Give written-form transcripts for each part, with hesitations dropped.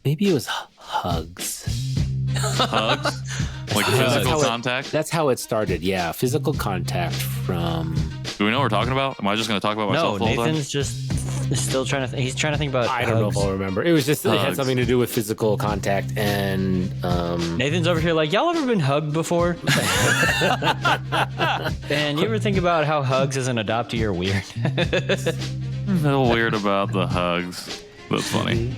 Maybe it was hugs. Hugs? Like physical contact? That's how it started. Yeah, physical contact from... Do we know what we're talking about? Am I just going to talk about myself No, the whole time? Nathan's just still trying to. He's trying to think about. I don't know if I'll remember. It was just, it had something to do with physical contact and... Nathan's over here like, y'all ever been hugged before? And you ever think about how hugs as an adoptee are weird? A little weird about the hugs. That's funny.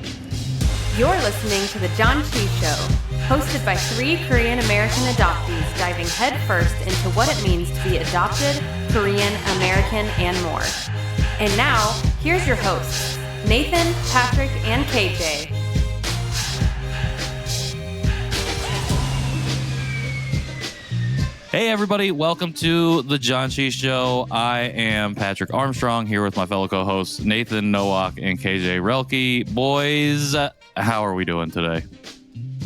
You're listening to the Janchi Show, hosted by 3 Korean American adoptees diving headfirst into what it means to be adopted, Korean, American, and more. And now, here's your hosts, Nathan, Patrick, and KJ. Hey everybody, welcome to the Janchi Show. I am Patrick Armstrong here with my fellow co-hosts Nathan Nowak and KJ Relke. Boys, how are we doing today?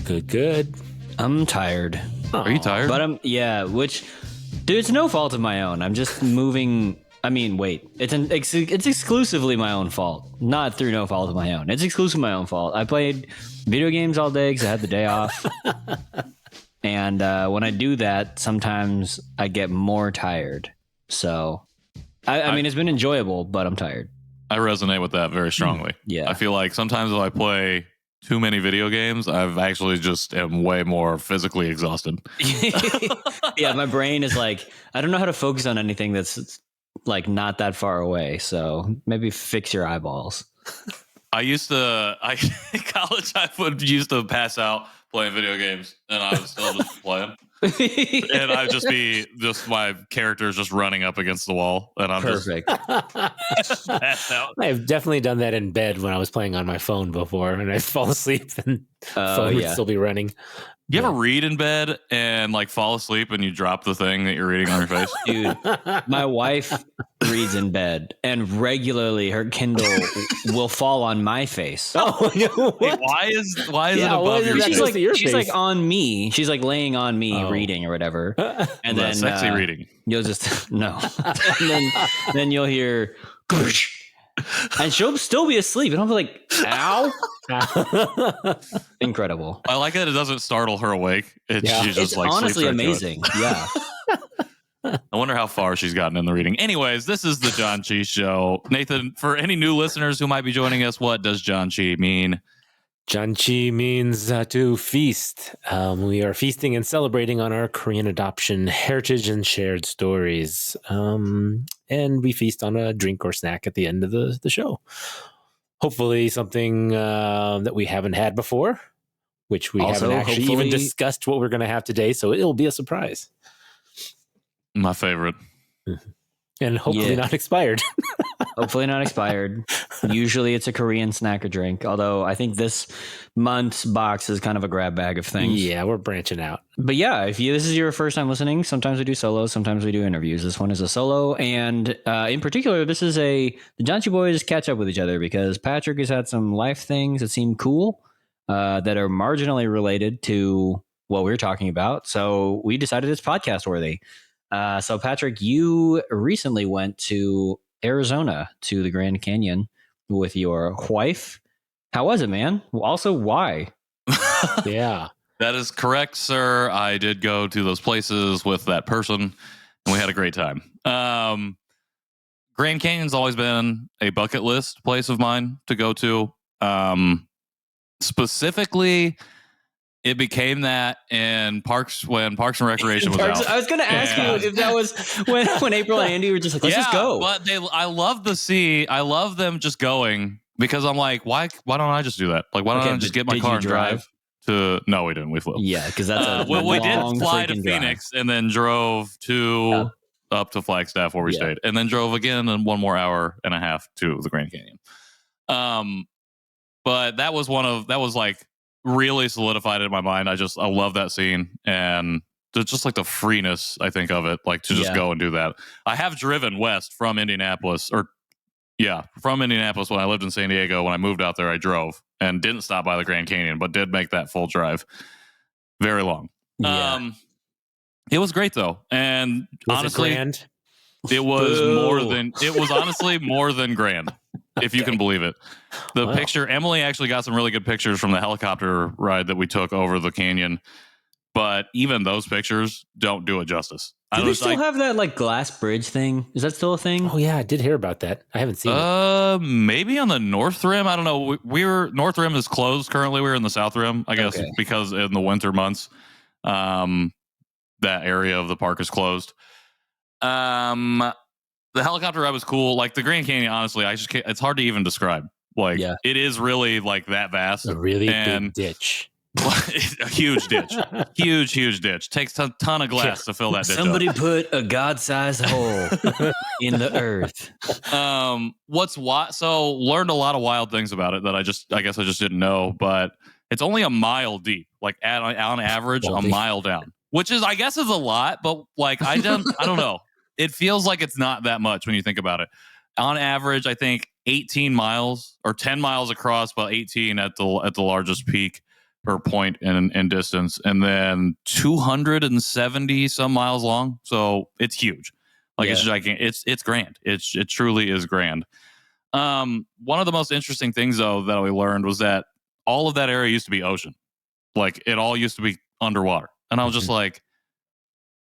Good. I'm tired. Are you tired? But dude, it's no fault of my own. I'm just moving. I mean, wait, it's exclusively my own fault, not through no fault of my own. It's exclusively my own fault. I played video games all day because I had the day off. And when I do that, sometimes I get more tired. So, I mean, it's been enjoyable, but I'm tired. I resonate with that very strongly. Yeah. I feel like sometimes if I play too many video games, I've actually just am way more physically exhausted. Yeah, my brain is like, I don't know how to focus on anything that's like not that far away. So maybe fix your eyeballs. In college, I used to pass out playing video games, and I was still just playing. And I'd just be my character's just running up against the wall, and I'm perfect. Just passed out. I've definitely done that in bed when I was playing on my phone before, and I'd fall asleep and phone would still be running. You ever read in bed and like fall asleep and you drop the thing that you're reading on your face? Dude, my wife reads in bed, and regularly her Kindle will fall on my face. Oh, no, Wait, why is it above your face? She's like on me. She's like laying on me reading or whatever. And then sexy reading. You'll just no. And then you'll hear and she'll still be asleep. And I'll be like, ow. Incredible. I like that it doesn't startle her awake. She just it's like honestly sleeps right amazing. Yeah. I wonder how far she's gotten in the reading. Anyways, this is the Janchi Show. Nathan, for any new listeners who might be joining us, what does Janchi mean? Janchi means to feast. We are feasting and celebrating on our Korean adoption heritage and shared stories. And we feast on a drink or snack at the end of the show. Hopefully something that we haven't had before, which we haven't actually even discussed what we're going to have today. So it'll be a surprise. My favorite. And hopefully not expired. Hopefully not expired. Usually it's a Korean snack or drink, although I think this month's box is kind of a grab bag of things. Yeah, we're branching out. But yeah, this is your first time listening, sometimes we do solos, sometimes we do interviews. This one is a solo, and in particular, this is the Janchi Boys catch up with each other because Patrick has had some life things that seem cool that are marginally related to what we're talking about. So we decided it's podcast worthy. So Patrick, you recently went to Arizona to the Grand Canyon with your wife. How was it, man? Also, why? Yeah. That is correct, sir. I did go to those places with that person, and we had a great time. Grand Canyon's always been a bucket list place of mine to go to. Specifically, it became that in Parks when Parks and Recreation was out. I was going to ask you if that was when April and Andy were just like, let's just go. But I love the sea. I love them just going because I'm like, why don't I just do that? Like, why don't I just get my car and drive to? No, we didn't. We flew. Yeah, because that's we did fly to Phoenix and then drove up to Flagstaff where we stayed, and then drove again and one more hour and a half to the Grand Canyon. But that was like really solidified in my mind. I love that scene and just like the freeness, I think, of it, like to just go and do that. I have driven west from Indianapolis when I lived in San Diego. When I moved out there, I drove and didn't stop by the Grand Canyon, but did make that full drive. Very long. Yeah. It was great though. And was honestly, it grand? It was honestly more than grand. if you can believe it. The picture, Emily actually got some really good pictures from the helicopter ride that we took over the canyon. But even those pictures don't do it justice. Do they still have that like glass bridge thing? Is that still a thing? Oh yeah, I did hear about that. I haven't seen it. Maybe on the North Rim. I don't know. North Rim is closed currently. We're in the South Rim, I guess, because in the winter months, that area of the park is closed. The helicopter ride was cool. Like the Grand Canyon, honestly, it's hard to even describe. Like it is really like that vast. A really big ditch. A huge ditch. Huge ditch. Takes a ton of glass to fill that ditch. Somebody put a god-sized hole in the earth. So learned a lot of wild things about it that I guess I just didn't know, but it's only a mile deep, like on average, a mile down, which is, I guess, is a lot, but like I don't know. It feels like it's not that much when you think about it. On average, I think 18 miles or 10 miles across, but 18 at the largest peak per point in distance, and then 270 some miles long. So it's huge. Like it's gigantic. It's grand. It truly is grand. One of the most interesting things though that we learned was that all of that area used to be ocean. Like it all used to be underwater. And I was just like,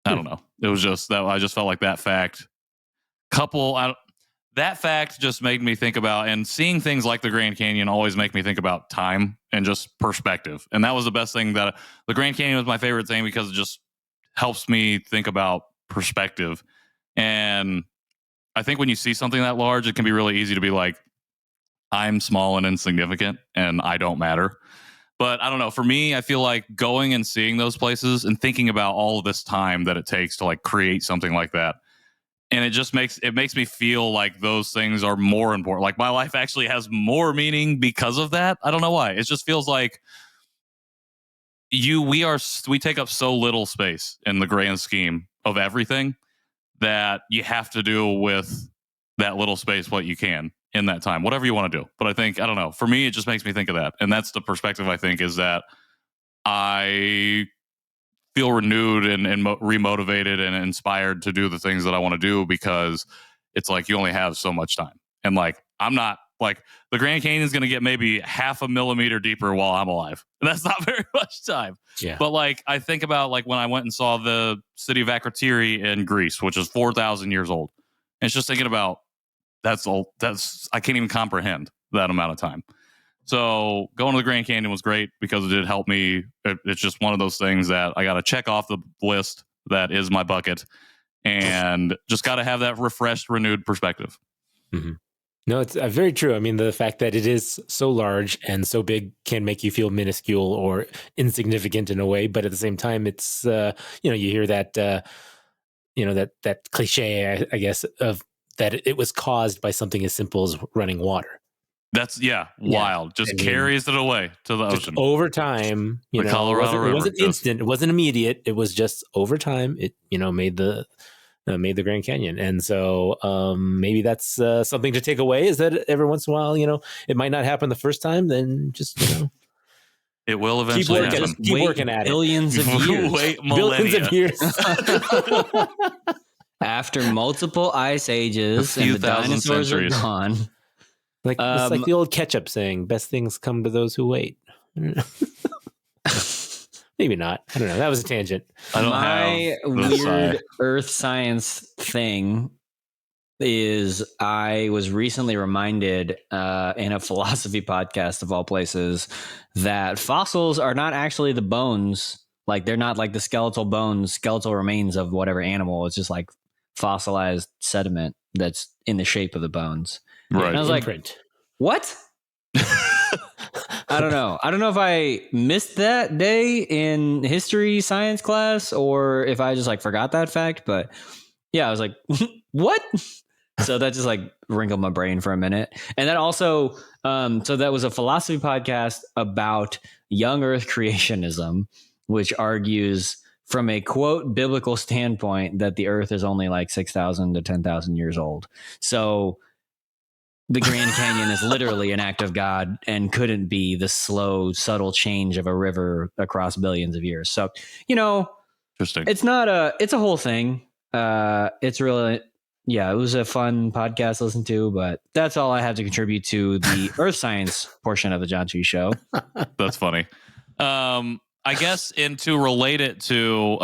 I don't know. It was just that I just felt like that fact that fact just made me think about, and seeing things like the Grand Canyon always make me think about time and just perspective. And that was the best thing, that the Grand Canyon was my favorite thing because it just helps me think about perspective. And I think when you see something that large, it can be really easy to be like, I'm small and insignificant and I don't matter. But I don't know. For me, I feel like going and seeing those places and thinking about all of this time that it takes to like create something like that. And it just makes me feel like those things are more important. Like my life actually has more meaning because of that. I don't know why. It just feels like we take up so little space in the grand scheme of everything that you have to do with that little space what you can in that time, whatever you want to do. But I don't know. For me, it just makes me think of that. And that's the perspective, I think, is that I feel renewed and remotivated and inspired to do the things that I want to do, because it's like you only have so much time. And like, I'm not like, the Grand Canyon is going to get maybe 0.5 millimeter deeper while I'm alive. And that's not very much time. Yeah. But like, I think about like when I went and saw the city of Akrotiri in Greece, which is 4,000 years old. And it's just thinking about I can't even comprehend that amount of time. So going to the Grand Canyon was great because it did help me. It's just one of those things that I got to check off the list that is my bucket, and just got to have that refreshed, renewed perspective. Mm-hmm. No, it's very true. I mean, the fact that it is so large and so big can make you feel minuscule or insignificant in a way. But at the same time, it's, you hear that, that cliche, I guess, of that it was caused by something as simple as running water. That's wild. Just carries it away to the ocean over time. Colorado River. It wasn't instant. It wasn't immediate. It was just over time. It made the Grand Canyon, and so maybe that's something to take away. Is that every once in a while, it might not happen the first time. Then just it will eventually happen. Keep working at billions of years. Wait millennia. Billions of years. After multiple ice ages and the dinosaurs centuries. are gone. It's like the old ketchup saying, best things come to those who wait. Maybe not. I don't know. That was a tangent. My weird earth science thing is I was recently reminded in a philosophy podcast of all places that fossils are not actually the bones. Like they're not like the skeletal remains of whatever animal. It's just like fossilized sediment that's in the shape of the bones. Right. And I was like, what? I don't know. I don't know if I missed that day in history science class or if I just like forgot that fact. But yeah, I was like, what? So that just like wrinkled my brain for a minute. And that also, so that was a philosophy podcast about young earth creationism, which argues from a quote biblical standpoint that the earth is only like 6,000 to 10,000 years old. So the Grand Canyon is literally an act of God and couldn't be the slow, subtle change of a river across billions of years. So, interesting. It's not it's a whole thing. It's really, Yeah, it was a fun podcast to listen to, but that's all I have to contribute to the earth science portion of the Janchi Show. That's funny. I guess to relate it to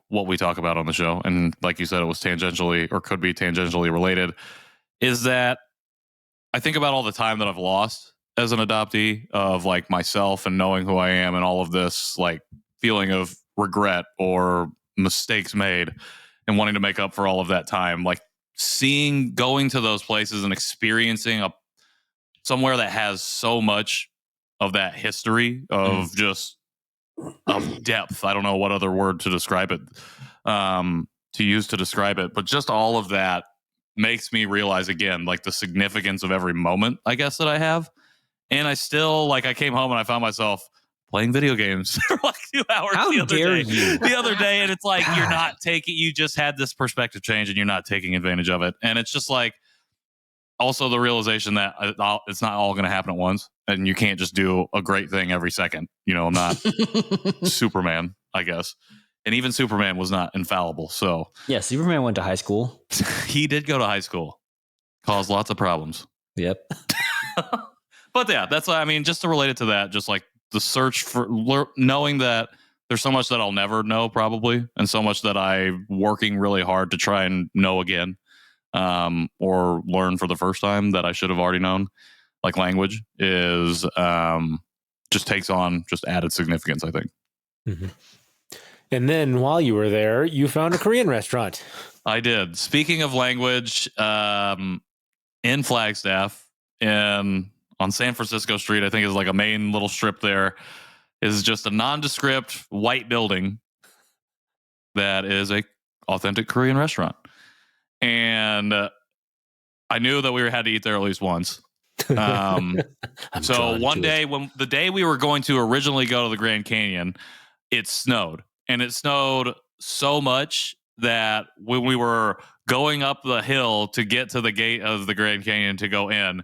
what we talk about on the show, and like you said, it was tangentially or could be tangentially related, is that I think about all the time that I've lost as an adoptee of like myself and knowing who I am and all of this like feeling of regret or mistakes made and wanting to make up for all of that time. Like going to those places and experiencing somewhere that has so much of that history of just of depth. I don't know what other word to describe it, to use to describe it, but just all of that makes me realize again, like the significance of every moment, I guess, that I have. And I still, like, I came home and I found myself playing video games for like 2 hours the other day. And it's like, God. You just had this perspective change and you're not taking advantage of it. And it's just like, also the realization that it's not all going to happen at once and you can't just do a great thing every second. You know, I'm not Superman, I guess. And even Superman was not infallible. So yeah, Superman went to high school. He did go to high school, caused lots of problems. Yep. But yeah, that's why, I mean, just to relate it to that, just like the search for knowing that there's so much that I'll never know probably. And so much that I'm working really hard to try and know again. Or learn for the first time that I should have already known, like language, is just takes on just added significance, I think. Mm-hmm. And then while you were there, you found a Korean restaurant. I did. Speaking of language, in Flagstaff, on San Francisco Street, I think is like a main little strip there, is just a nondescript white building that is a authentic Korean restaurant. And I knew that we had to eat there at least once. So one day, the day we were going to originally go to the Grand Canyon, it snowed. And it snowed so much that when we were going up the hill to get to the gate of the Grand Canyon to go in,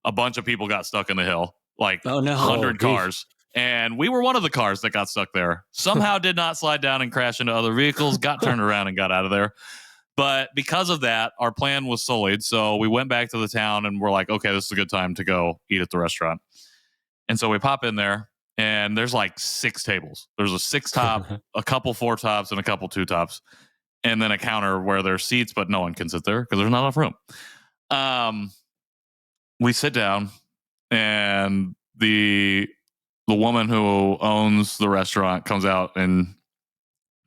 a bunch of people got stuck in the hill, like 100 cars. And we were one of the cars that got stuck there. Somehow did not slide down and crash into other vehicles, got turned around and got out of there. But because of that, our plan was sullied. So we went back to the town and we're like, okay, this is a good time to go eat at the restaurant. And so we pop in there and there's like 6 tables. There's a 6 top, a couple 4 tops, and a couple 2 tops. And then a counter where there's seats, but no one can sit there because there's not enough room. We sit down and the woman who owns the restaurant comes out and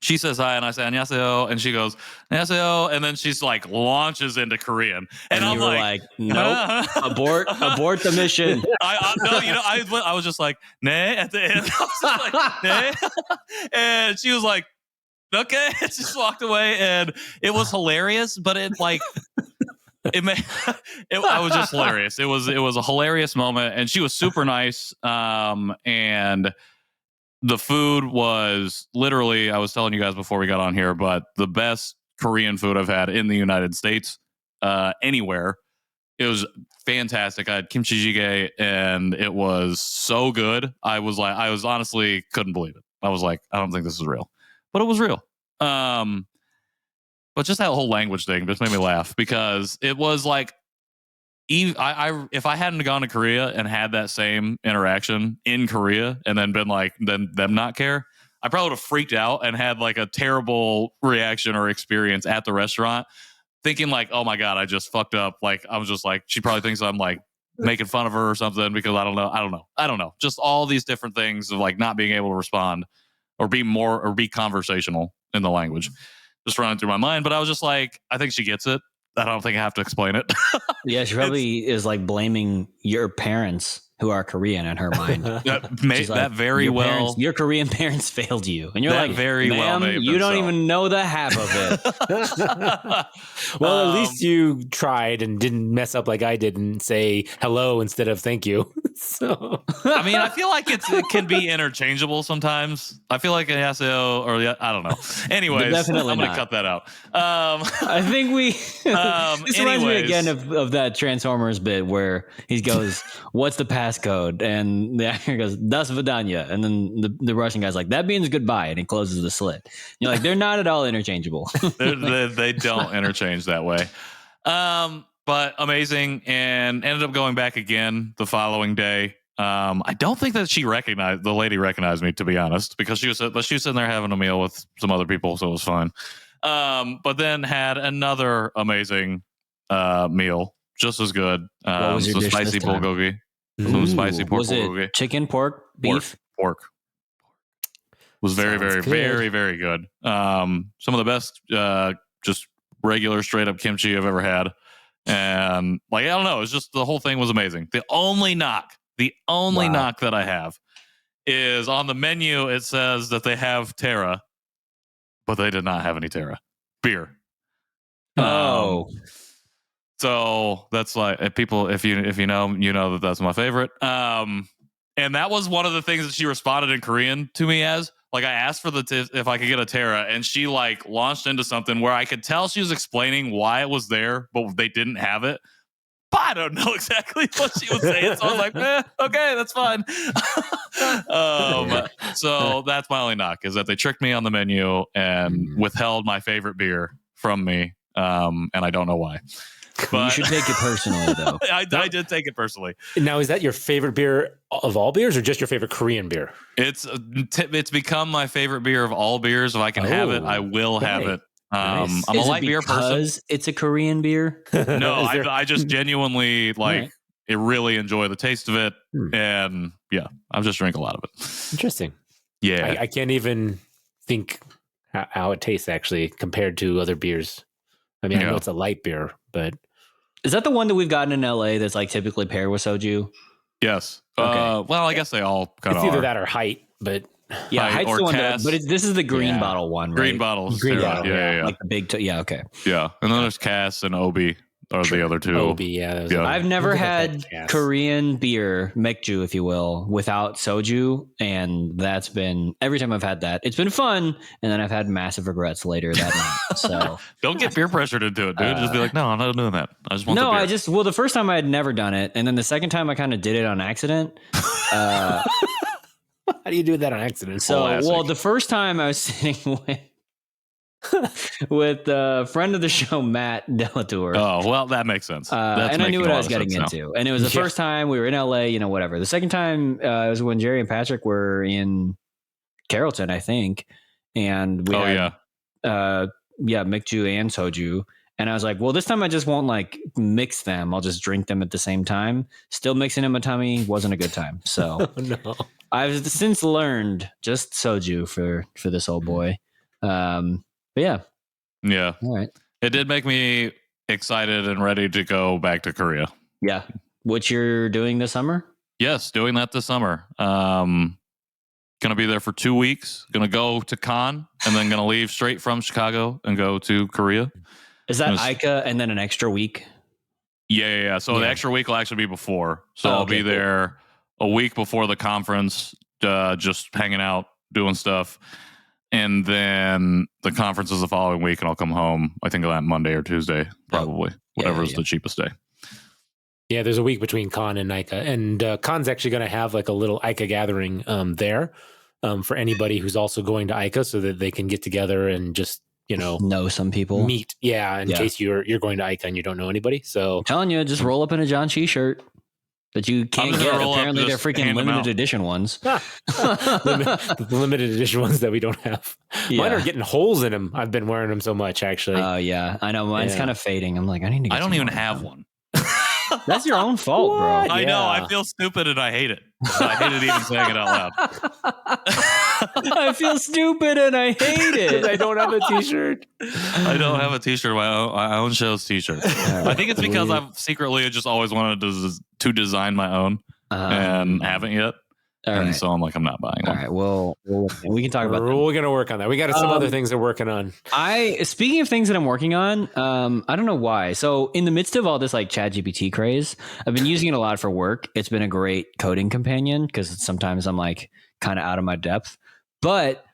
she says hi, and I say annyeonghaseyo, and she goes annyeonghaseyo, and then she's like launches into Korean, and I'm like, nope, abort the mission. I was just like, "Ne," at the end. I was just like, "Ne," and she was like, "Okay," and just walked away, and it was hilarious, but it like. I was just hilarious. It was a hilarious moment, and she was super nice. And the food was literally, I was telling you guys before we got on here, but the best Korean food I've had in the United States, anywhere. It was fantastic. I had kimchi jjigae, and it was so good. I was honestly couldn't believe it. I was like, I don't think this is real, but it was real. But just that whole language thing just made me laugh because it was like, if I hadn't gone to Korea and had that same interaction in Korea and then been like, then them not care, I probably would have freaked out and had like a terrible reaction or experience at the restaurant, thinking like, oh my God, I just fucked up. Like, I was just like, she probably thinks I'm like making fun of her or something because I don't know. Just all these different things of like not being able to respond or be conversational in the language. Just running through my mind, but I was just like, I think she gets it. I don't think I have to explain it. Yeah, she probably is like blaming your parents who are Korean in her mind. Your Korean parents failed you, and you're like, very well, you don't even know the half of it. Well, at least you tried and didn't mess up like I did and say hello instead of thank you. So, I mean, I feel like it can be interchangeable sometimes. I feel like annyeonghaseyo or I don't know. Anyways, I'm going to cut that out. I think this reminds me again of that Transformers bit where he goes, "What's the past passcode, and the actor goes, "Das Vidanya," and then the Russian guy's like, "That means goodbye," and he closes the slit. You're like, they're not at all interchangeable. They don't interchange that way. But amazing, and ended up going back again the following day. I don't think that the lady recognized me, to be honest, because she was sitting there having a meal with some other people, so it was fine. But then had another amazing meal, just as good. What was your dish spicy this time? bulgogi. Some spicy pork Was it bulgogi. chicken, pork, beef? Pork. Was very, Sounds very, good. very, very good. Some of the best, just regular straight up kimchi I've ever had. And like, I don't know, it's just the whole thing was amazing. The only knock that I have is on the menu. It says that they have Terra, but they did not have any Terra beer. So that's like, people, if you know that's my favorite. And that was one of the things that she responded in Korean to me as. Like, I asked for if I could get a Terra, and she like launched into something where I could tell she was explaining why it was there, but they didn't have it. But I don't know exactly what she was saying, so I was like, okay, that's fine. So that's my only knock, is that they tricked me on the menu and withheld my favorite beer from me, and I don't know why. But you should take it personally, though. I did take it personally. Now, is that your favorite beer of all beers, or just your favorite Korean beer? It's become my favorite beer of all beers. If I can have it, I will have it. Nice. I'm a light beer person. Because it's a Korean beer? No, I just genuinely it really enjoy the taste of it, and yeah, I've just drank a lot of it. Interesting. Yeah, I can't even think how it tastes actually compared to other beers. I mean, I know it's a light beer, but is that the one that we've gotten in LA that's like typically paired with soju? Yes. Okay. Well, I guess they all kind of it's either are. that or Height, but Yeah, Height Height's or the one, Cass. but this is the green bottle one, right? Green bottles. Green Sarah. bottle, Yeah. Like the big, okay. Yeah, and then there's Cass and Obi are the other two. Obi, yeah. I've never Look at had that Cass. Korean beer, mekju, if you will, without soju, and that's been every time I've had that, it's been fun, and then I've had massive regrets later that night. So Don't get peer pressured into it, dude. Just be like, no, I'm not doing that. I just want the beer. the first time I had never done it, and then the second time I kind of did it on accident. How do you do that on accident? So, the first time I was sitting with a friend of the show, Matt Delatour. Oh, well, that makes sense. And I knew what I was getting into. And it was the first time we were in LA, whatever. The second time was when Jerry and Patrick were in Carrollton, I think. And we had Mikju and Soju. And I was like, well, this time I just won't like mix them. I'll just drink them at the same time. Still mixing in my tummy wasn't a good time. So no. I've since learned just Soju for this old boy. But yeah. All right. It did make me excited and ready to go back to Korea. Yeah. What you're doing this summer? Yes, doing that this summer. Gonna be there for 2 weeks. Gonna go to Cannes and then gonna leave straight from Chicago and go to Korea. Is that ICA and then an extra week? Yeah. So the extra week will actually be before. So I'll be there a week before the conference, just hanging out, doing stuff. And then the conference is the following week, and I'll come home, I think, on Monday or Tuesday, probably. Whatever is the cheapest day. Yeah, there's a week between Con and ICA. And Con's actually going to have like a little ICA gathering there for anybody who's also going to ICA so that they can get together and just, know some people. Meet. Yeah, in case you're going to ICA and you don't know anybody. So I'm telling you, just roll up in a Janchi shirt. That you can't get. Apparently, they're freaking limited edition ones. Limited edition ones that we don't have. Yeah. Mine are getting holes in them. I've been wearing them so much, actually. Oh, yeah. I know. Mine's kind of fading. I'm like, I need to get I don't even have one. That's your own fault, bro. I know. I feel stupid and I hate it. I hate it even saying it out loud. I feel stupid and I hate it. I don't have a t-shirt. I don't have a t-shirt. My own show's t-shirt. Right. I think it's because I've secretly just always wanted to design my own and haven't yet. So I'm like, I'm not buying one. All right. Well, we can talk about that. We're going to work on that. We got some other things we're working on. Speaking of things that I'm working on, I don't know why. So in the midst of all this like ChatGPT craze, I've been using it a lot for work. It's been a great coding companion because sometimes I'm like kind of out of my depth. But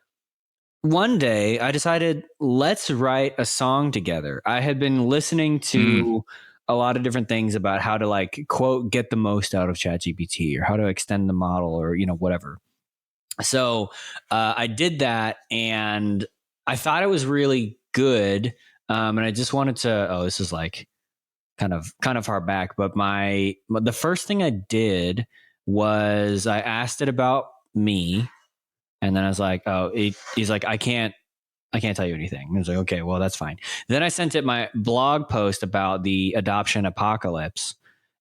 one day I decided, let's write a song together. I had been listening to a lot of different things about how to like quote get the most out of ChatGPT or how to extend the model or whatever. So I did that and I thought it was really good. And I just wanted to. This is like kind of far back, but the first thing I did was I asked it about me, and then I was like, he's like, I can't tell you anything. And I was like, okay, well, that's fine. Then I sent it my blog post about the adoption apocalypse.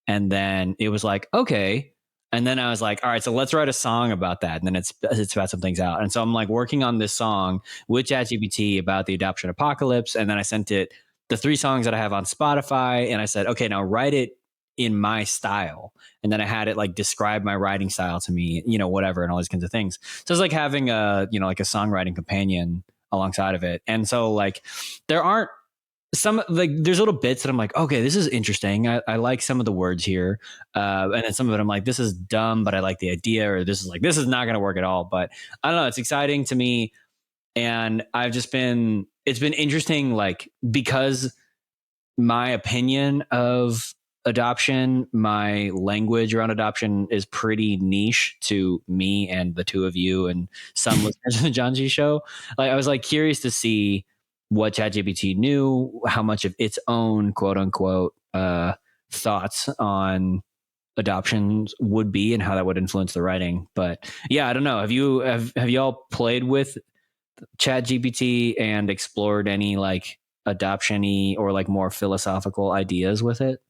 And then it was like, okay. And then I was like, all right, so let's write a song about that. And then it's about some things out. And so I'm like working on this song with ChatGPT about the adoption apocalypse. And then I sent it the 3 songs that I have on Spotify. And I said, okay, now write it in my style. And then I had it like describe my writing style to me, whatever, and all these kinds of things. So it's like having a, like a songwriting companion alongside of it. And so like there aren't some like there's little bits that I'm like, okay, this is interesting. I like some of the words here. And then some of it I'm like, this is dumb, but I like the idea, or this is not going to work at all. But I don't know. It's exciting to me. And it's been interesting, like, because my opinion of adoption, my language around adoption is pretty niche to me and the two of you and some listeners of the Janchi Show. Like, I was like curious to see what ChatGPT knew, how much of its own quote unquote thoughts on adoptions would be, and how that would influence the writing. But yeah, I don't know. Have you all played with ChatGPT and explored any like adoption-y or like more philosophical ideas with it?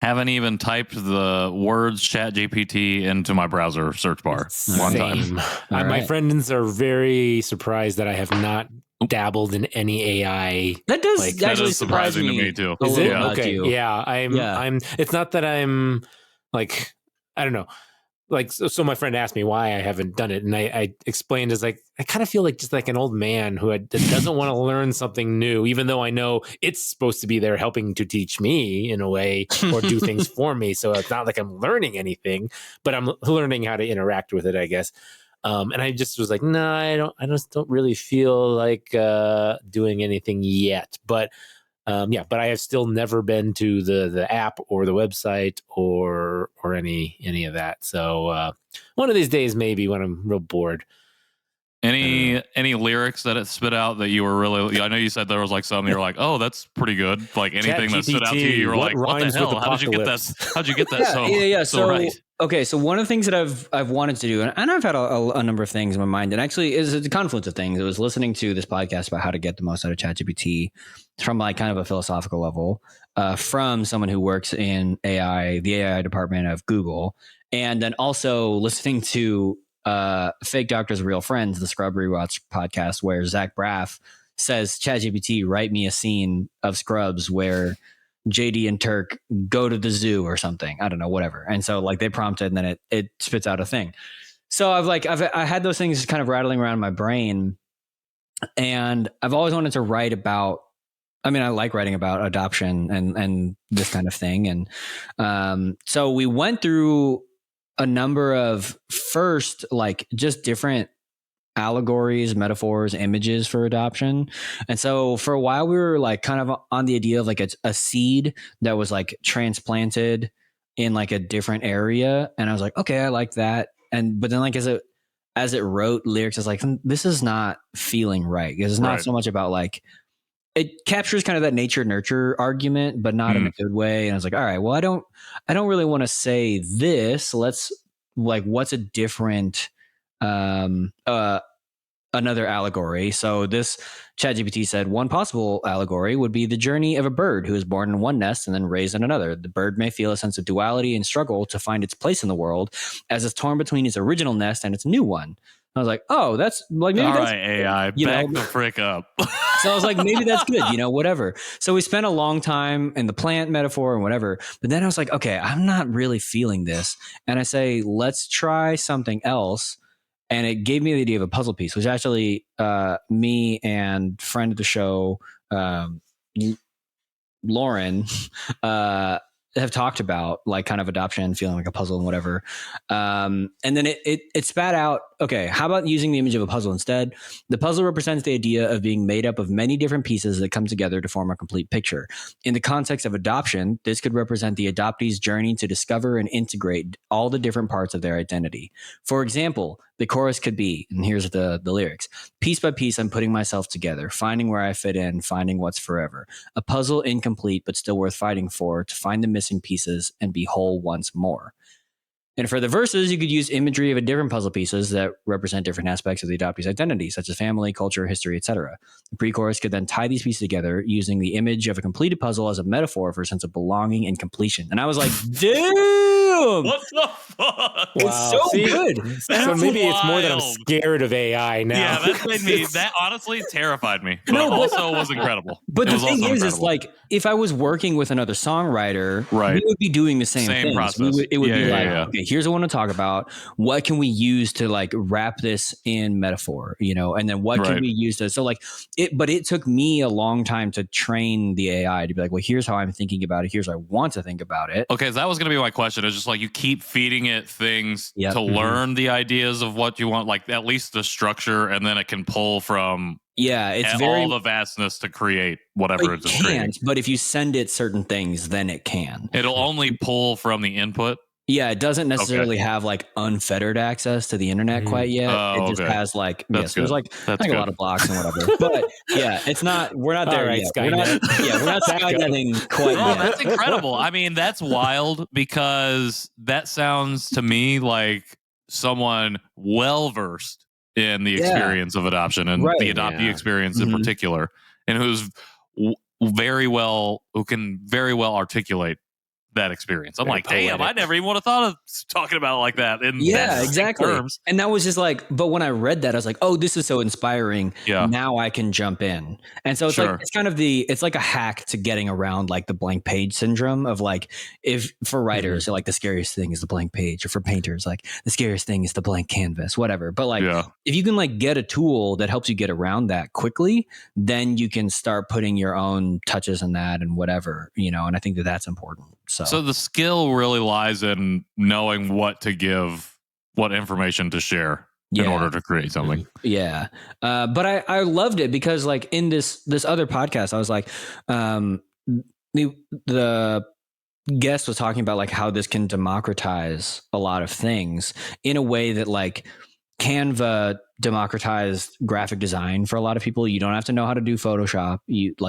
Haven't even typed the words ChatGPT into my browser search bar one time. My friends are very surprised that I have not dabbled in any AI. That does that actually is surprising to me too. Is it? Okay. Yeah. I'm it's not that I'm like, I don't know. Like, so my friend asked me why I haven't done it. And I explained as like, I kind of feel like just like an old man who doesn't want to learn something new, even though I know it's supposed to be there helping to teach me in a way or do things for me. So it's not like I'm learning anything, but I'm learning how to interact with it, I guess. And I just was like, no, I just don't really feel like doing anything yet. But but I have still never been to the app or the website or any of that. So one of these days, maybe when I'm real bored. Any lyrics that it spit out that you were really? I know you said there was like some you're like, oh, that's pretty good. Like anything that stood out to you, you were like, what the hell? How did you get that? How'd you get that? So right. Okay, so one of the things that I've wanted to do, and I've had a number of things in my mind, and actually is a confluence of things. I was listening to this podcast about how to get the most out of ChatGPT from like kind of a philosophical level, from someone who works in AI, the AI department of Google, and then also listening to Fake Doctors, Real Friends, the Scrub Rewatch podcast, where Zach Braff says, ChatGPT, write me a scene of Scrubs where JD and Turk go to the zoo or something. I don't know, whatever. And so like they prompt it and then it spits out a thing. So I had those things kind of rattling around in my brain, and I've always wanted to write about, I mean, I like writing about adoption and this kind of thing. And so we went through a number of first, like just different allegories, metaphors, images for adoption. And so for a while we were like kind of on the idea of like a seed that was like transplanted in like a different area. And I was like, okay, I like that. But then like as it wrote lyrics, I was like, this is not feeling right. Because it's not so much about like, it captures kind of that nature nurture argument, but not in a good way. And I was like, all right, well, I don't really want to say this. Let's like, what's a different, another allegory. So this ChatGPT said one possible allegory would be the journey of a bird who is born in one nest and then raised in another. The bird may feel a sense of duality and struggle to find its place in the world as it's torn between its original nest and its new one. I was like, oh, that's like, maybe all that's right, AI, back the frick up. So I was like, maybe that's good, whatever. So we spent a long time in the plant metaphor and whatever. But then I was like, okay, I'm not really feeling this. And I say, let's try something else. And it gave me the idea of a puzzle piece, which actually me and friend of the show, Lauren, have talked about like kind of adoption feeling like a puzzle and whatever. And then it spat out, okay, how about using the image of a puzzle instead? The puzzle represents the idea of being made up of many different pieces that come together to form a complete picture. In the context of adoption, this could represent the adoptee's journey to discover and integrate all the different parts of their identity. For example, the chorus could be, and here's the lyrics, piece by piece, I'm putting myself together, finding where I fit in, finding what's forever. A puzzle incomplete, but still worth fighting for, to find the missing pieces and be whole once more. And for the verses, you could use imagery of different puzzle pieces that represent different aspects of the adoptee's identity, such as family, culture, history, etc. The pre-chorus could then tie these pieces together using the image of a completed puzzle as a metaphor for a sense of belonging and completion. And I was like, damn! What the fuck? It's so good. So maybe it's more that I'm wild. scared of AI now. Yeah, that honestly terrified me, but No, but- also was incredible. But It the was thing also is incredible. like, if I was working with another songwriter, Right. we would be doing the same things. process. It would be Yeah, like, yeah. okay, here's what I want to talk about. What can we use to like wrap this in metaphor, and then what can Right. we use to, so like but it took me a long time to train the AI to be like, well, here's how I'm thinking about it. Here's how I want to think about it. Okay, so that was going to be my question. It's just like you keep feeding it things Yep. to Mhm. learn the ideas of what you want, like at least the structure, and then it can pull from Yeah. It's very, all the vastness to create whatever it it's creating. can't, but if you send it certain things, then it can. It'll only pull from the input. Yeah, it doesn't necessarily have like unfettered access to the internet quite yet. Oh, It just okay. has like, That's there's good. like, That's a good. lot of blocks and whatever. But yeah, we're not there All right, yet. We're not Skynetting quite Oh, yet. that's incredible. I mean, that's wild because that sounds to me like someone well versed in the Yeah. experience of adoption and Right. the adoptee Yeah. experience in Mhm. particular, and who can very well articulate that experience. I'm Very like, damn, poetic. I never even would have thought of talking about it like that in Yeah, that exactly. terms. And that was just like, but when I read that, I was like, oh, this is so inspiring. Yeah. Now I can jump in. And so it's Sure. like, it's kind of it's like a hack to getting around like the blank page syndrome of like, if for writers, like the scariest thing is the blank page, or for painters, like the scariest thing is the blank canvas, whatever. But like, Yeah. if you can like get a tool that helps you get around that quickly, then you can start putting your own touches in that and whatever, and I think that that's important. So the skill really lies in knowing what to give, what information to share in Yeah. order to create something. Yeah. But I loved it because like in this other podcast, I was like, the guest was talking about like how this can democratize a lot of things in a way that like Canva democratized graphic design for a lot of people. You don't have to know how to do Photoshop.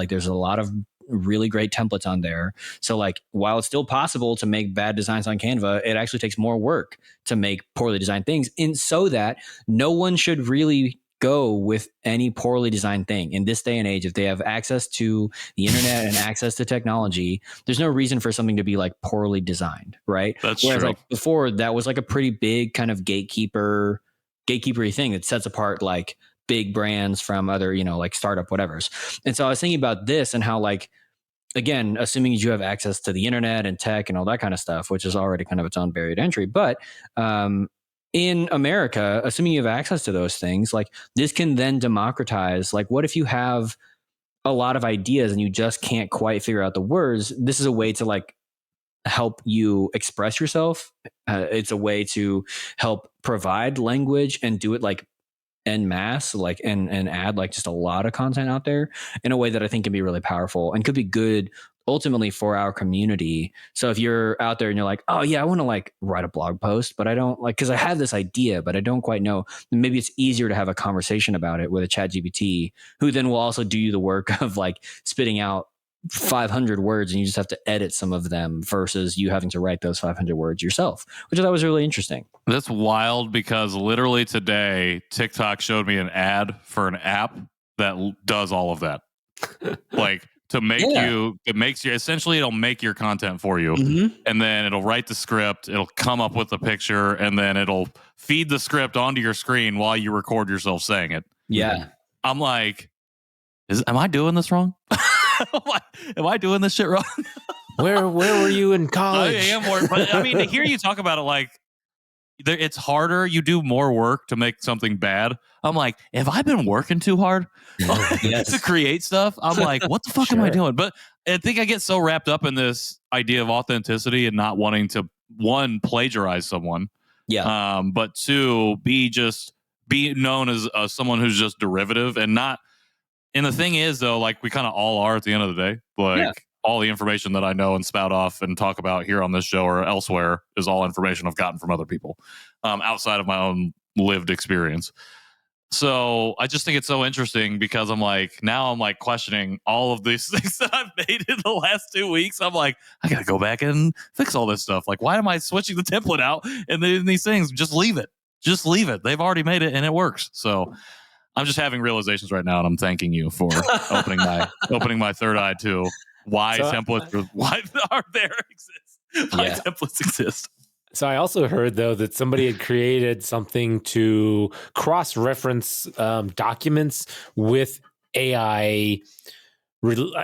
There's a lot of really great templates on there. So like, while it's still possible to make bad designs on Canva, it actually takes more work to make poorly designed things. And so that no one should really go with any poorly designed thing in this day and age. If they have access to the internet and access to technology, there's no reason for something to be like poorly designed. Right. That's Whereas true. like before, that was like a pretty big kind of gatekeepery thing that sets apart like big brands from other, like startup whatevers. And so I was thinking about this and how like, again, assuming you have access to the internet and tech and all that kind of stuff, which is already kind of its own barrier to entry. But in America, assuming you have access to those things, like this can then democratize. Like, what if you have a lot of ideas and you just can't quite figure out the words? This is a way to like help you express yourself. It's a way to help provide language and do it like en masse, like and add like just a lot of content out there in a way that I think can be really powerful and could be good ultimately for our community. So if you're out there and you're like, oh yeah, I want to like write a blog post, but I don't like, because I have this idea, but I don't quite know. Maybe it's easier to have a conversation about it with a ChatGPT, who then will also do you the work of like spitting out 500 words and you just have to edit some of them versus you having to write those 500 words yourself, which I thought was really interesting. That's wild because literally today, TikTok showed me an ad for an app that does all of that. Like to make essentially it'll make your content for you. Mm-hmm. And then it'll write the script, it'll come up with the picture, and then it'll feed the script onto your screen while you record yourself saying it. Yeah. I'm like, am I doing this wrong? Am I doing this shit wrong? Where were you in college? I am, but I mean, to hear you talk about it, like it's harder. You do more work to make something bad. I'm like, have I been working too hard to create stuff? I'm like, what the fuck am I doing? But I think I get so wrapped up in this idea of authenticity and not wanting to, one, plagiarize someone. Yeah. But two, be known as someone who's just derivative and not. And the thing is, though, like we kind of all are at the end of the day. Like all the information that I know and spout off and talk about here on this show or elsewhere is all information I've gotten from other people outside of my own lived experience. So I just think it's so interesting because I'm like questioning all of these things that I've made in the last 2 weeks. I'm like, I got to go back and fix all this stuff. Like, why am I switching the template out and then these things? Just leave it. Just leave it. They've already made it and it works. So I'm just having realizations right now, and I'm thanking you for opening my third eye to why templates exist. So I also heard, though, that somebody had created something to cross-reference documents with AI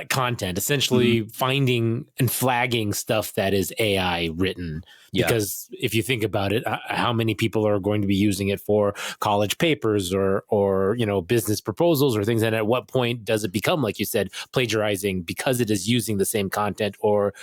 content, essentially finding and flagging stuff that is AI written. Because if you think about it, how many people are going to be using it for college papers or business proposals or things? And at what point does it become, like you said, plagiarizing because it is using the same content or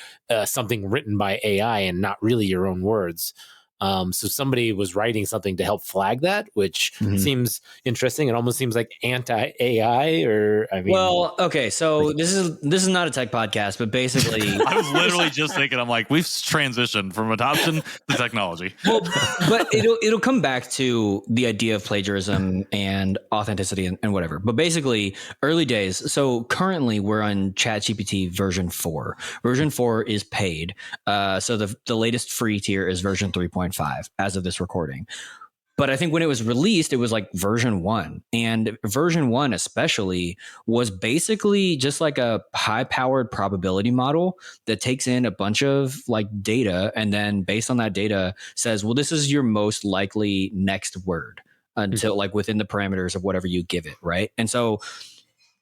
something written by AI and not really your own words? So somebody was writing something to help flag that, which seems interesting. It almost seems like anti-AI, or I mean. Well, okay, so this is not a tech podcast, but basically, I was literally just thinking, I'm like, we've transitioned from adoption to technology. Well, but it'll come back to the idea of plagiarism and authenticity and whatever. But basically, early days. So currently, we're on ChatGPT version 4. Version 4 is paid. So the latest free tier is version 3.5 as of this recording. But I think when it was released, it was like version 1. And version 1 especially was basically just like a high-powered probability model that takes in a bunch of like data and then based on that data says, well, this is your most likely next word until like within the parameters of whatever you give it, right? And so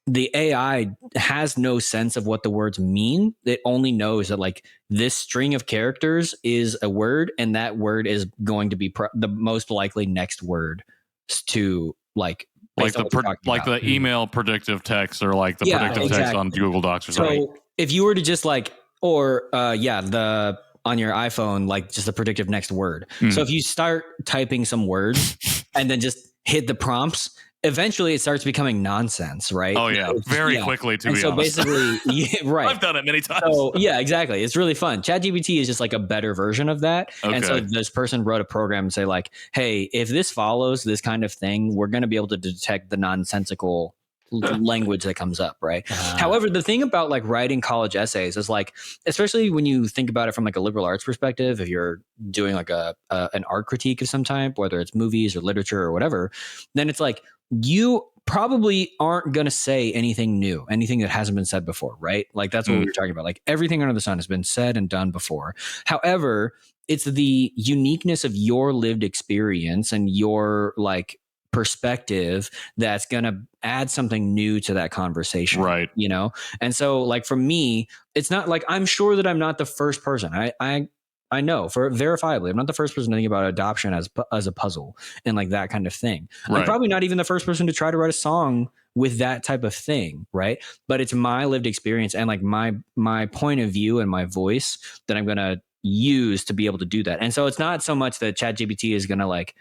the AI has no sense of what the words mean. It only knows that like this string of characters is a word, and that word is going to be the most likely next word to like the email predictive text or like the predictive text on Google Docs or something. So if you were to just like on your iPhone, like just the predictive next word. So if you start typing some words and then just hit the prompts, eventually it starts becoming nonsense, right? Oh yeah, very quickly to be honest. So basically, right. I've done it many times. So yeah, exactly. It's really fun. ChatGPT is just like a better version of that. Okay. And so this person wrote a program and say like, hey, if this follows this kind of thing, we're going to be able to detect the nonsensical language that comes up, right? However, the thing about like writing college essays is like, especially when you think about it from like a liberal arts perspective, if you're doing like an art critique of some type, whether it's movies or literature or whatever, then it's like you probably aren't going to say anything new, anything that hasn't been said before, right? Like that's what we were talking about. Like everything under the sun has been said and done before. However, it's the uniqueness of your lived experience and your like perspective that's going to add something new to that conversation, right? You know? And so like for me, it's not like, I'm sure that I'm not the first person. I know for verifiably, I'm not the first person to think about adoption as a puzzle and like that kind of thing. Right. I'm probably not even the first person to try to write a song with that type of thing, right? But it's my lived experience and like my point of view and my voice that I'm going to use to be able to do that. And so it's not so much that ChatGPT is going to like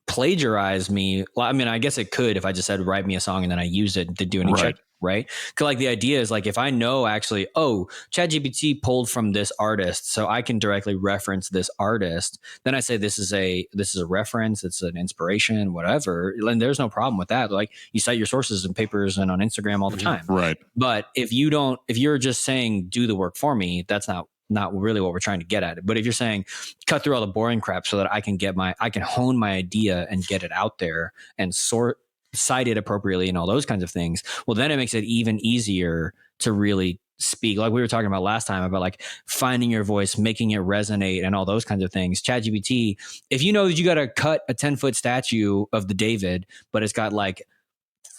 plagiarize me. Well, I mean, I guess it could if I just said write me a song and then I used it to do any check, right? Because like the idea is like if I know actually, oh, ChatGPT pulled from this artist, so I can directly reference this artist. Then I say this is a reference, it's an inspiration, whatever. And there's no problem with that. Like you cite your sources in papers and on Instagram all the time, right? But if you're just saying do the work for me, that's not really what we're trying to get at it. But if you're saying cut through all the boring crap so that I can hone my idea and get it out there and cite it appropriately and all those kinds of things, well, then it makes it even easier to really speak. Like we were talking about last time about like finding your voice, making it resonate and all those kinds of things. ChatGPT, if you know that you got to cut a 10-foot statue of the David, but it's got like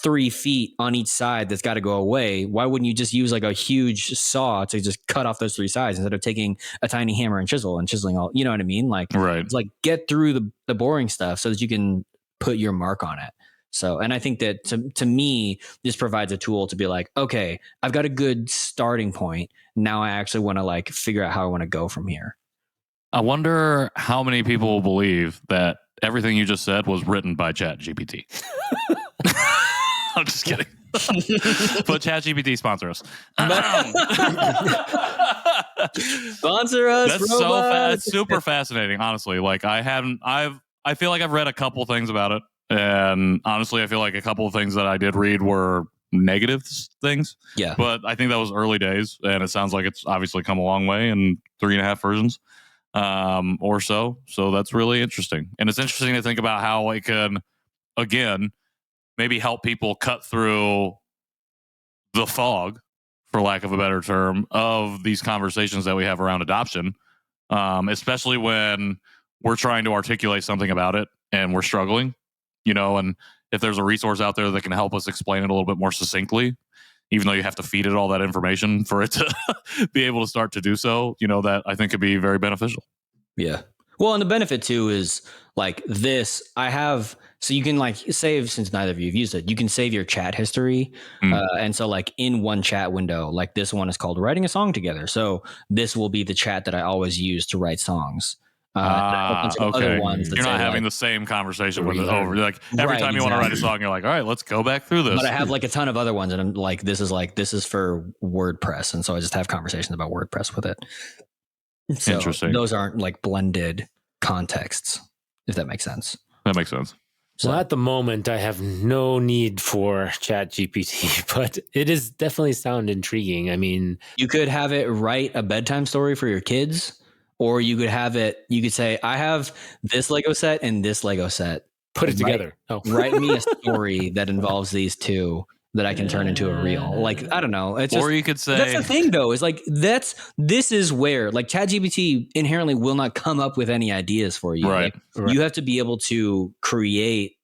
3 feet on each side that's got to go away. Why wouldn't you just use like a huge saw to just cut off those 3 sides instead of taking a tiny hammer and chiseling all, you know what I mean? Like, Right. it's like get through the boring stuff so that you can put your mark on it. So, and I think that to me, this provides a tool to be like, okay, I've got a good starting point. Now I actually want to like figure out how I want to go from here. I wonder how many people will believe that everything you just said was written by ChatGPT. I'm just kidding. But ChatGPT sponsor us. Sponsor us. That's it's super fascinating, honestly. Like I feel like I've read a couple things about it. And honestly, I feel like a couple of things that I did read were negative things. Yeah. But I think that was early days. And it sounds like it's obviously come a long way in 3.5 versions or so. So that's really interesting. And it's interesting to think about how it can, again, maybe help people cut through the fog, for lack of a better term, of these conversations that we have around adoption, especially when we're trying to articulate something about it and we're struggling, and if there's a resource out there that can help us explain it a little bit more succinctly, even though you have to feed it all that information for it to be able to start to do so, that I think could be very beneficial. Yeah. Well, and the benefit too is like this, so you can like save, since neither of you have used it, you can save your chat history. And so like in one chat window, like this one is called Writing a Song Together. So this will be the chat that I always use to write songs. Okay. Other ones that you're not having like, the same conversation with it over. Like every time you want to write a song, you're like, all right, let's go back through this. But I have like a ton of other ones, and I'm like, this is for WordPress, and so I just have conversations about WordPress with it. So interesting. Those aren't like blended contexts, if that makes sense. That makes sense. So at the moment, I have no need for ChatGPT, but it is definitely sound intriguing. I mean, you could have it write a bedtime story for your kids, or you could say, I have this Lego set and this Lego set. Put it together. Write me a story that involves these two that I can turn into a reel. Like, I don't know. It's or you could say, that's the thing though, is like, this is where like ChatGPT inherently will not come up with any ideas for you. Right. Like, you have to be able to create.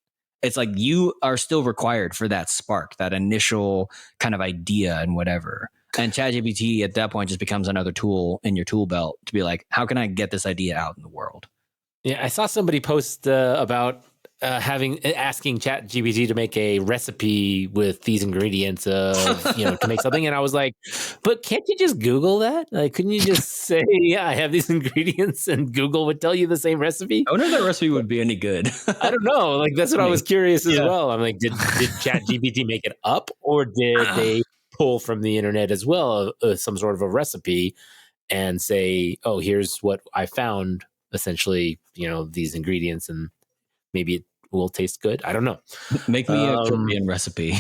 It's like you are still required for that spark, that initial kind of idea and whatever. And ChatGPT at that point just becomes another tool in your tool belt to be like, how can I get this idea out in the world? Yeah, I saw somebody post about asking ChatGPT to make a recipe with these ingredients to make something, and I was like, but can't you just Google that? Like, couldn't you just say, yeah, I have these ingredients, and Google would tell you the same recipe? I wonder if that recipe would be any good. I don't know. Like, that's what I was curious as well. I'm like, did ChatGPT make it up, or did they pull from the internet as well some sort of a recipe and say, oh, here's what I found, essentially, these ingredients, and maybe it will taste good. I don't know. Make me a Korean recipe.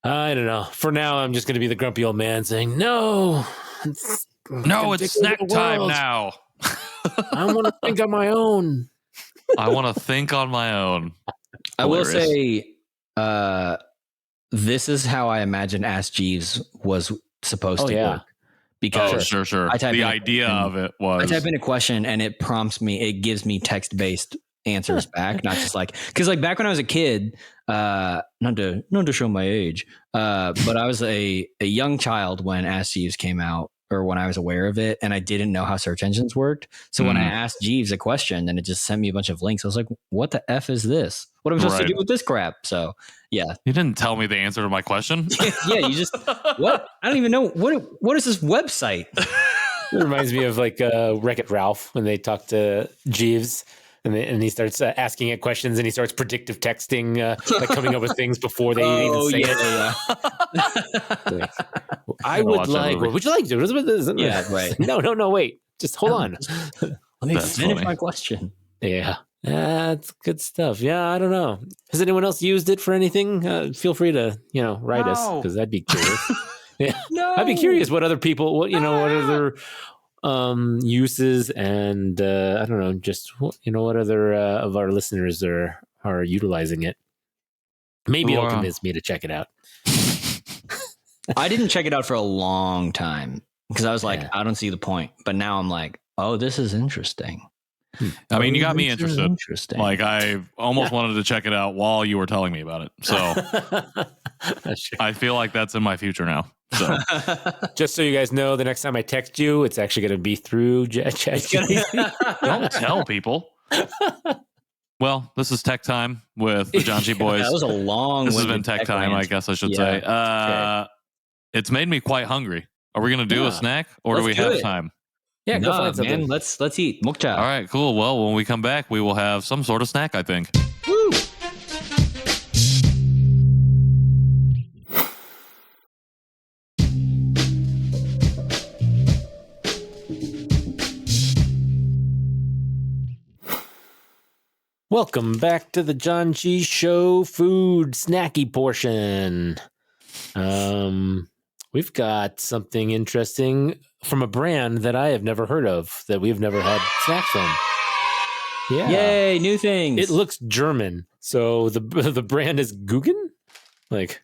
I don't know. For now, I'm just going to be the grumpy old man saying, no, it's snack time now. I want to think on my own. I want to think on my own. I will say, this is how I imagine Ask Jeeves was supposed to work. Because sure. The idea of it was, I type in a question and it prompts me, it gives me text-based answers back, not just like, because like back when I was a kid, not to show my age, but I was a young child when Ask Jeeves came out, or when I was aware of it, and I didn't know how search engines worked. So when I asked Jeeves a question and it just sent me a bunch of links, I was like, what the F is this? What am I supposed to do with this crap? So yeah. You didn't tell me the answer to my question. Yeah, you just, what? I don't even know. What is this website? It reminds me of like Wreck-It Ralph when they talk to Jeeves. And he starts asking it questions, and he starts predictive texting, like coming up with things before they even say it. Yeah. I would like. What would you like to do? Yeah, right. No. Wait, just hold on. Let me finish my question. Yeah, that's good stuff. Yeah, I don't know. Has anyone else used it for anything? Feel free to write us, because I'd be curious. Yeah, I'd be curious what other people, what other uses, and I don't know, just what other of our listeners are utilizing it. Maybe it'll convince me to check it out. I didn't check it out for a long time because I was like, I don't see the point. But now I'm like, oh, this is interesting. I mean, you got me interested. Interesting. Like, I almost wanted to check it out while you were telling me about it. So I feel like that's in my future now. So Just so you guys know, the next time I text you, it's actually going to be through ChatGPT. don't tell people. Well, this is Tech Time with the Janchi Boys. That was a long. This has been Tech Time, I guess I should say. Okay. It's made me quite hungry. Are we going to do a snack, or do we have time? Yeah, go find something. Man, let's eat. Mukcha. All right, cool. Well, when we come back, we will have some sort of snack, I think. Woo. Welcome back to the Janchi Show food snacky portion. We've got something interesting from a brand that I have never heard of, that we've never had snacks from. Yeah. Yay, new things. It looks German. So the brand is Gugën? Like,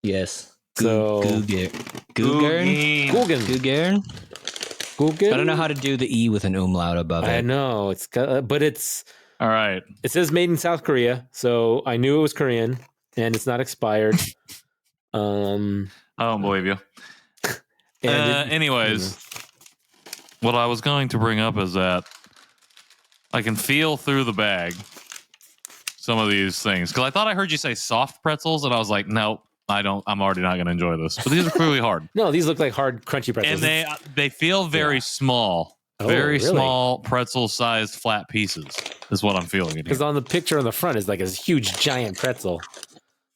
yes. So Gugën. Gugën. I don't know how to do the E with an umlaut above it. I know it's got, but it's All right. It says made in South Korea, so I knew it was Korean, and it's not expired. I don't believe you. Anyways, what I was going to bring up is that I can feel through the bag some of these things, because I thought I heard you say soft pretzels, and I was like, no, I don't. I'm already not going to enjoy this. But these are clearly hard. No, these look like hard, crunchy pretzels. And they feel very small. Very really? small pretzel-sized flat pieces is what I'm feeling in here. Because on the picture on the front is like a huge giant pretzel.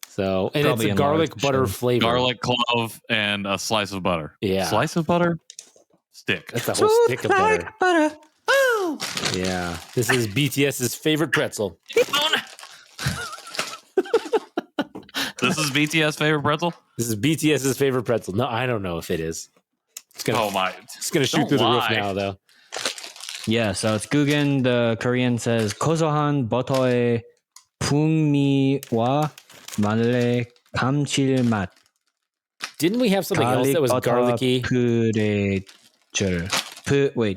So, and Probably it's a in garlic large, butter sure. flavor. Garlic clove and a slice of butter. Yeah. Slice of butter? Stick. That's a whole stick of butter. Ooh. Yeah. This is BTS's favorite pretzel. This is BTS favorite pretzel? This is BTS's favorite pretzel. No, I don't know if it is. It's gonna, Oh my. it's gonna shoot Don't through the roof lie. now, though. Yeah, so it's Gugën. The Korean says 고소한 버터의 풍미와 마늘의 감칠맛. Didn't we have something else that was garlicky? 프레첼.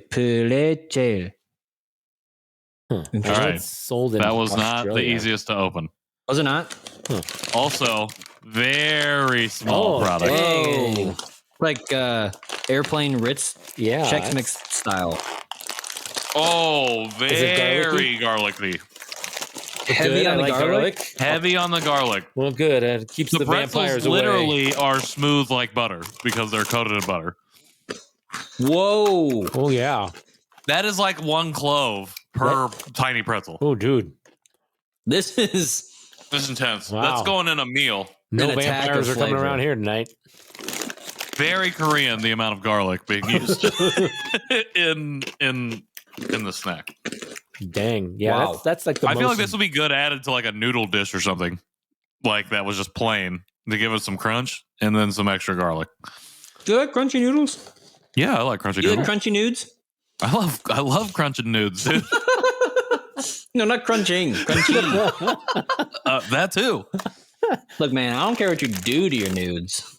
프레첼. Huh. All right. Sold in That was not the Australia. easiest to open. Was it not? Also, very small Oh, product. dang. Like airplane Ritz Yeah. Chex Mix style. Oh, it very garlicky. Heavy Good, I on the like garlic? Heavy on the garlic. Well, good. It keeps the, The vampires pretzels away. literally are smooth like butter because they're coated in butter. Whoa. Oh, yeah. That is like one clove per tiny pretzel. Oh, dude. This is This is intense. Wow. That's going in a meal. No An attack vampires of are coming flavor. around here tonight. Very Korean, the amount of garlic being used in the snack. Dang. Yeah, Wow. that's like the I most... feel like this would be good added to like a noodle dish or something. Like that was just plain to give it some crunch and then some extra garlic. Do you like crunchy noodles? Yeah, I like crunchy Do you like noodles. crunchy nudes? I love crunching nudes, dude. No, not crunching. Crunchy. That too. Look, man, I don't care what you do to your nudes.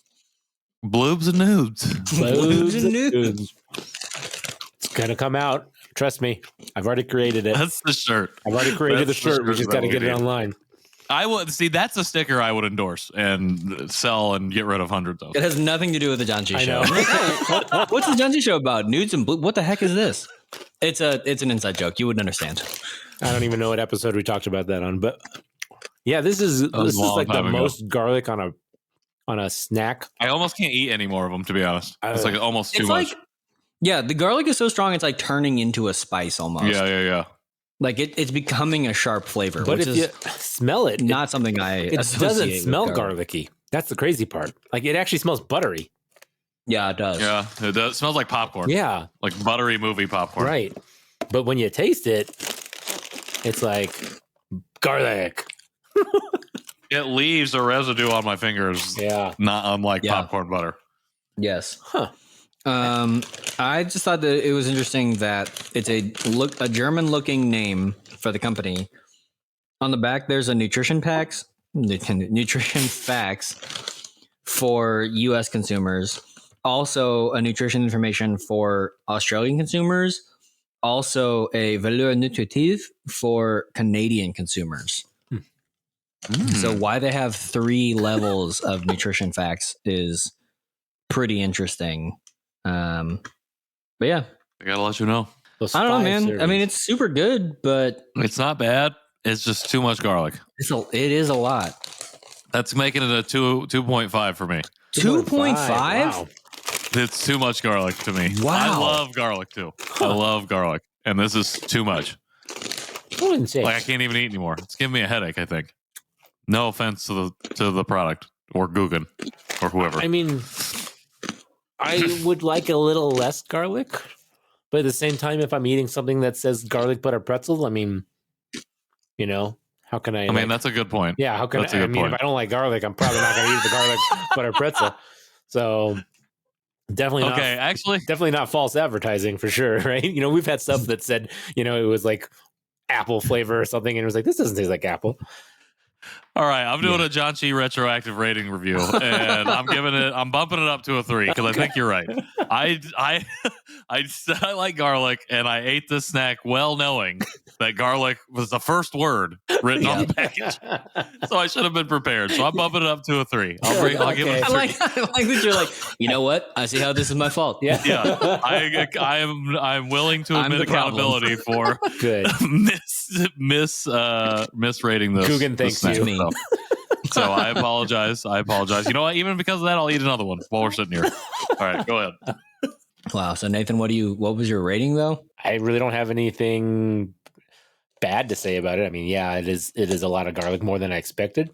Bloobs and nudes. Boobs and nudes. It's gonna come out. Trust me. I've already created it. That's the shirt. I've already created the That's the shirt. We shirt just that got to we get it need. online. I would see that's a sticker I would endorse and sell and get rid of hundreds of. It has nothing to do with the Janchi I Show. know. What's the Janchi Show about? Nudes and blue? What the heck is this? It's an inside joke. You wouldn't understand. I don't even know what episode we talked about that on, but yeah, this is was a long like the time ago. most garlic on a snack. I almost can't eat any more of them, to be honest. It's like almost too It's much. like, yeah, the garlic is so strong, it's like turning into a spice almost. Yeah. Like it's becoming a sharp flavor, But which if is you smell it, not something I it associate doesn't with smell garlic. garlicky. That's the crazy part. Like it actually smells buttery. Yeah, it does. Yeah, it does. It smells like popcorn. Yeah, Like buttery movie popcorn. right. But when you taste it, it's like garlic. It leaves a residue on my fingers, Yeah. not unlike Yeah. popcorn butter. Yes. Huh. I just thought that it was interesting that it's a German-looking name for the company. On the back, there's a nutrition facts for U.S. consumers. Also, a nutrition information for Australian consumers. also a valeur nutritive for Canadian consumers. So why they have 3 levels of nutrition facts is pretty interesting. But yeah, I gotta let you know. I don't know, man. I mean, it's super good, but it's not bad. It's just too much garlic. It is a lot. That's making it a 2.5 for me. 2.5? Wow. It's too much garlic to me. Wow. I love garlic too. I love garlic, and this is too much. I wouldn't say. Like I can't even eat anymore. It's giving me a headache. I think. No offense to the product or Gugën or whoever. I mean, I would like a little less garlic, but at the same time, if I'm eating something that says garlic butter pretzels, I mean, how can I? I mean, that's a good point. Yeah, how can That's a I? I good mean, point. if I don't like garlic, I'm probably not going to eat the garlic butter pretzel. So definitely not. Okay, actually, Definitely not false advertising for sure, right? We've had stuff that said, it was like apple flavor or something, and it was like, this doesn't taste like apple. all right. I'm doing a Janchi retroactive rating review, and I'm bumping it up to a 3 because I think you're right. I like garlic, and I ate this snack well knowing that garlic was the first word written on the package, so I should have been prepared. So I'm bumping it up to a 3. I'll give it a 3. I like that you're like, you know what? I see how this is my fault. Yeah. Yeah, I'm willing to admit accountability for Good. misrating this. Gugën thanks this you. snack. So I apologize. You know what? Even because of that, I'll eat another one while we're sitting here. All right, go ahead. Wow. So Nathan, what was your rating though? I really don't have anything bad to say about it. I mean, yeah, it is a lot of garlic, more than I expected.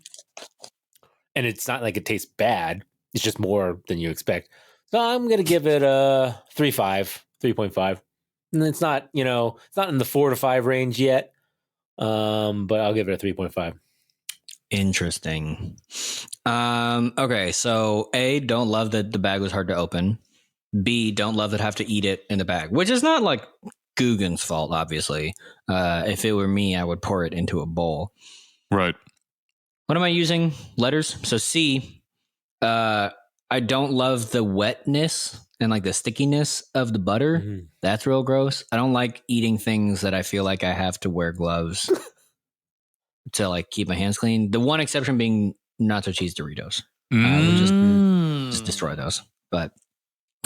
And it's not like it tastes bad. It's just more than you expect. So I'm going to give it a 3.5. And it's not, it's not in the 4 to 5 range yet. But I'll give it a 3.5. Interesting. Okay. So A, don't love that the bag was hard to open. B, don't love that I have to eat it in the bag, which is not like Guggen's fault, obviously. If it were me, I would pour it into a bowl. Right. What am I using? Letters. So C, I don't love the wetness and like the stickiness of the butter. Mm-hmm. That's real gross. I don't like eating things that I feel like I have to wear gloves to like keep my hands clean. The one exception being nacho cheese Doritos. I would just destroy those. But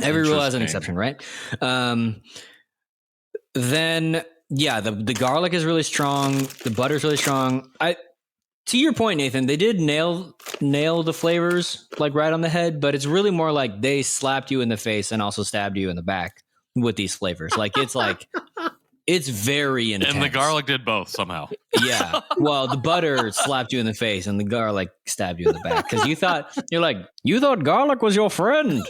every rule has an exception, right? Then yeah, the garlic is really strong. The butter is really strong. To your point, Nathan, they did nail the flavors like right on the head, but it's really more like they slapped you in the face and also stabbed you in the back with these flavors. Like it's very intense. And the garlic did both somehow. Yeah. Well, the butter slapped you in the face and the garlic stabbed you in the back because you thought garlic was your friend.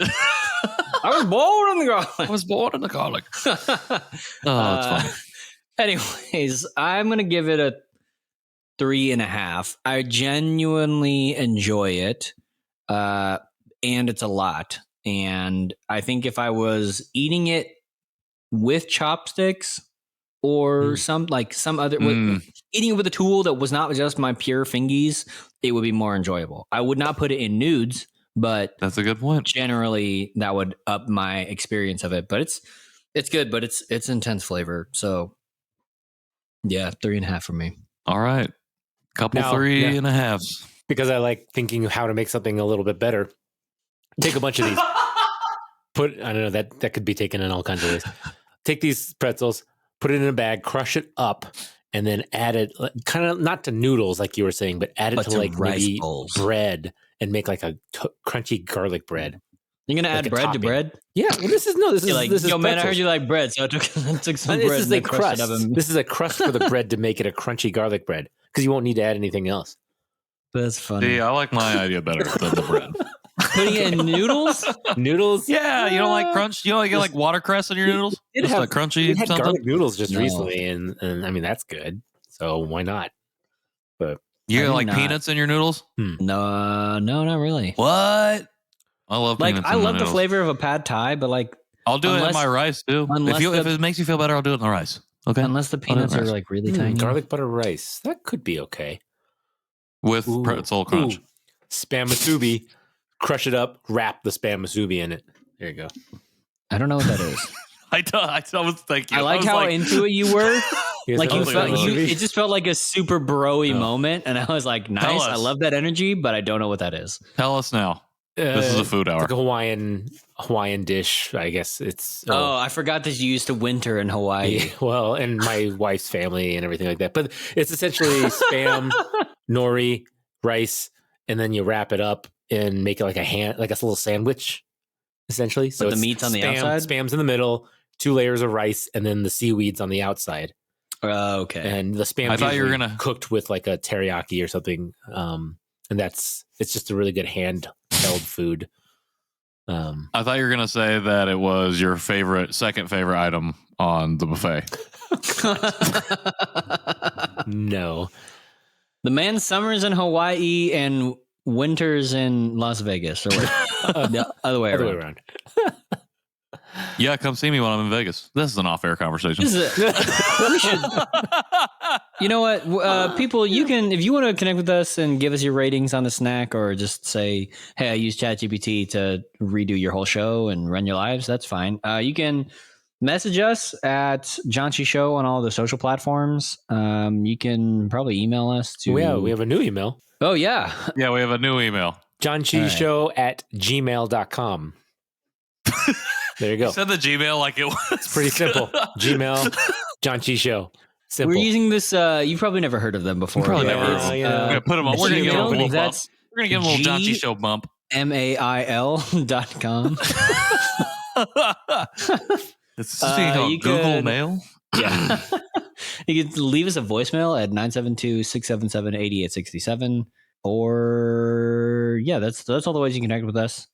I was born in the garlic. Oh, that's funny. Anyways, I'm gonna give it a 3.5. I genuinely enjoy it, and it's a lot. And I think if I was eating it with chopsticks or some other eating it with a tool that was not just my pure fingies, it would be more enjoyable. I would not put it in nudes, but That's a good point. generally that would up my experience of it. But it's good, but it's intense flavor. So yeah, 3.5 for me. All right. Couple Now, 3.5s. Because I like thinking how to make something a little bit better. Take a bunch of these. I don't know, that could be taken in all kinds of ways. Take these pretzels, put it in a bag, crush it up, and then add it kind of not to noodles like you were saying, but add it to like rice maybe bowls. bread and make like a crunchy garlic bread. You're gonna Like add a bread topping. to bread? Yeah, well, this is Yo, man, I pretzels. heard you like bread, so I took some This bread. is and a then crushed it crust. up and- This is a crust for the bread to make it a crunchy garlic bread because you won't need to add anything else. That's funny. See, I like my idea better than the bread. Putting it in noodles? Noodles? Yeah, you don't like crunch? You don't get like watercress in your noodles? It Just had- like crunchy We had something? garlic noodles just No. recently, and I mean that's good. So why not? But You I get do like not. peanuts in your noodles? No, not really. What? I love Like, peanuts I in my love the noodles. flavor of a pad thai, but like, I'll do it in unless- my rice too. unless If the- it makes you feel better, I'll do it in the rice. Okay. unless the peanuts are rice. like really tiny. garlic butter rice that could be okay. With Ooh. pretzel crunch. Ooh. Spam musubi, crush it up, wrap the spam musubi in it. There you go. I don't know what that is. was thank you. I like how into it you were. Like you felt, movie. it just felt like a super bro-y moment, and I was like, nice. I love that energy, but I don't know what that is. Tell us now. This is a food hour. It's like a Hawaiian dish, I guess. It's I forgot that you used to winter in Hawaii. Yeah, well, and my wife's family and everything like that. But it's essentially spam, nori, rice, and then you wrap it up and make it like a little sandwich, essentially. So the meat's on the outside? Spam's in the middle, 2 layers of rice, and then the seaweed's on the outside. Okay. And the spam I thought you were gonna cooked with like a teriyaki or something. And it's just a really good handheld food. I thought you were gonna say that it was your second favorite item on the buffet. No. The man summers in Hawaii and winters in Las Vegas, or what? The other way around. Yeah, come see me when I'm in Vegas. This is an off-air conversation. We should. You know what, people? You can, if you want to connect with us and give us your ratings on the snack, or just say, "Hey, I use ChatGPT to redo your whole show and run your lives." That's fine. You can message us at Janchi Show on all the social platforms. You can probably email us to. We have a new email. Oh yeah, Yeah, we have a new email. JanchiShow@gmail.com. There you go. You said the Gmail like it was. It's pretty simple. Gmail, Janchi Show. Simple. we're using this. You've probably never heard of them before. Probably Yeah, never. yeah, We're gonna put them on. We're gonna give them a little bump. That's We're gonna give them a little Janchi Show bump. mail.com. It's Google could- Mail. Yeah. You can leave us a voicemail at 972-677-8867. Or that's all the ways you can connect with us.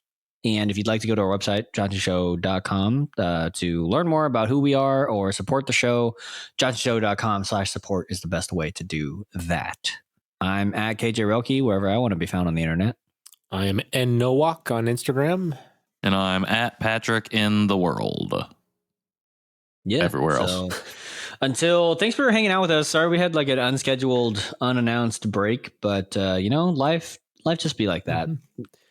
And if you'd like to go to our website, janchishow.com, to learn more about who we are or support the show, janchishow.com/support is the best way to do that. I'm at KJ Relke, wherever I want to be found on the internet. I am Nowalk on Instagram. And I'm at Patrick in the world. Yeah. Everywhere else. Thanks for hanging out with us. Sorry we had like an unscheduled, unannounced break, but life just be like that.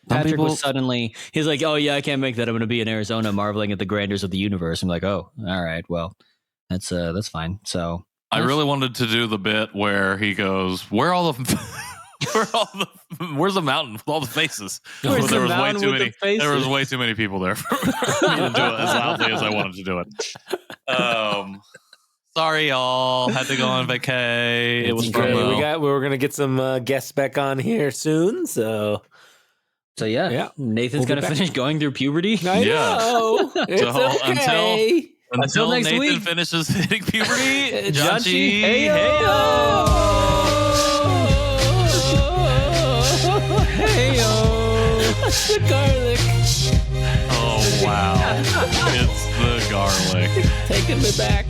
Patrick was suddenly, he's like, "Oh yeah, I can't make that. I'm going to be in Arizona marveling at the grandeurs of the universe." I'm like, "Oh, all right. Well, that's fine." So I really wanted to do the bit where he goes, where's the mountain with all the faces? Where's But there the was way mountain too with many. the faces? There was way too many people there for me to do it as loudly as I wanted to do it. Sorry, y'all. Had to go on vacay. It was fun. We're gonna get some guests back on here soon. So yeah. Nathan's We'll going be to finish going through puberty. I know. It's So, okay. Until next Nathan week. finishes hitting puberty, Janchi, Janchi, The garlic Oh, wow. It's the garlic. taking me back.